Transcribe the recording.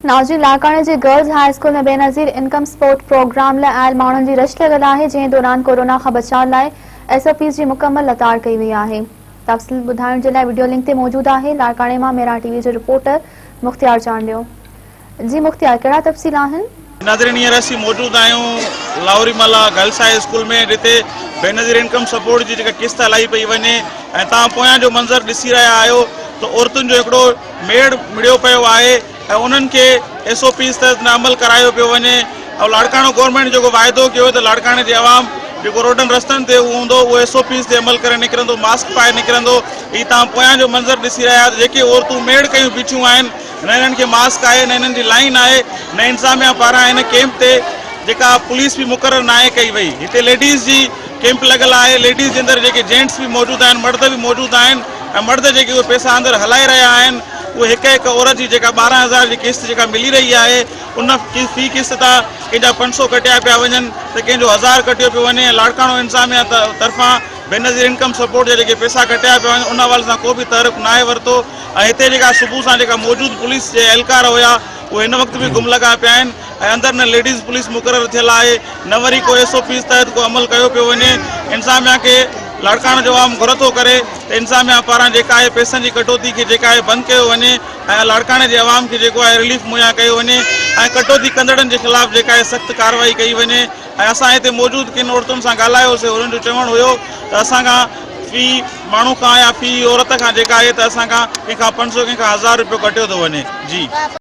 नाज़रीन, लाड़काने जे girls high school में Benazir income support programme लाइ आयल माण्हुनि जी रश लॻल आहे, जंहिं दौरान कोरोना खां बचाव लाइ SOPs जी मुकमल लताड़ कई वई आहे। तफ़सील ॿुधाइण जे लाइ वीडियो लिंक ते मौजूद आहे। लाड़काने मां मेरा टीवी जो रिपोर्टर मुख्तियार जान ॾियो। जी मुख्तियार, कहिड़ा तफ़सील आहिनि? नाज़रीन, हींअर असीं मौजूद आहियूं लाहौरीमला गर्ल्स हाई स्कूल में, जिते बेनज़ीर इनकम सपोर्ट जी जेका किस्त हलाई पई वञे ऐं तव्हां पोयां जो मंज़र ॾिसी रहिया आहियो त औरतुनि जो हिकिड़ो मेड़ मिड़ियो पियो आहे ऐं उन्हनि खे SOPs तहत अमल करायो पियो वञे। ऐं लाड़काणो गवर्नमेंट जेको वाइदो कयो त लाड़काणे जे अवाम जेको रोडनि रस्तनि ते हूंदो उहो SOPs ते अमल करे निकिरंदो, मास्क पाए निकिरंदो। हीअ तव्हां पोयां जो मंज़र ॾिसी रहिया आहियो। जेके औरतूं मेड़ कयूं बीठियूं आहिनि, न हिननि खे मास्क आहे, न हिननि जी लाइन आहे, न इंतिज़ामिया पारां हिन कैंप ते जेका पुलिस बि मुक़ररु नाहे कई वई। हिते लेडीज़ जी कैंप लॻल आहे। लेडीज़ जे अंदरि जेके जेंट्स बि मौजूदु आहिनि, मर्द बि मौजूदु आहिनि ऐं मर्द जेके उहे पैसा अंदरि हलाए रहिया आहिनि, उहे हिकु हिकु औरत जी जेका 12,000 जी किस्त जेका मिली रही आहे, उन फी किस्त तां कंहिंजा 500 कटिया पिया वञनि त कंहिंजो 1000 कटियो पियो वञे। लाड़काणो इंतिज़ामिया तरफ़ां बेनज़ीर इनकम सपोर्ट जा जेके पैसा कटिया पिया वञनि, उन वाले सां को बि तहरीक न आहे वरितो। ऐं हिते जेका सुबुह सां जेका मौजूदु पुलिस जे एहलकार हुया, उहे हिन वक़्तु बि गुम लॻा पिया आहिनि ऐं अंदरि न लेडीज़ पुलिस मुक़ररु थियल आहे, न वरी को SOPs तहत को अमल कयो पियो वञे। इंतिज़ामिया खे लाड़काणे जो आवाम घुर थो करे त इंतिज़ामिया पारां जेका आहे पैसनि जी कटौती खे जेका आहे बंदि कयो वञे ऐं लाड़काणे जे अवाम खे जेको आहे रिलीफ मुहैया कयो वञे ऐं कटौती कंदड़नि जे ख़िलाफ़ जेका आहे सख़्तु कार्रवाई कई वञे। ऐं असां हिते मौजूदु किन औरतुनि सां ॻाल्हायोसीं। उन्हनि जो चवणु हुयो त असां खां फी माण्हू खां या फी औरत खां जेका आहे त असां खां कंहिंखां 500 कंहिंखां 1000 रुपयो कटियो थो वञे। जी।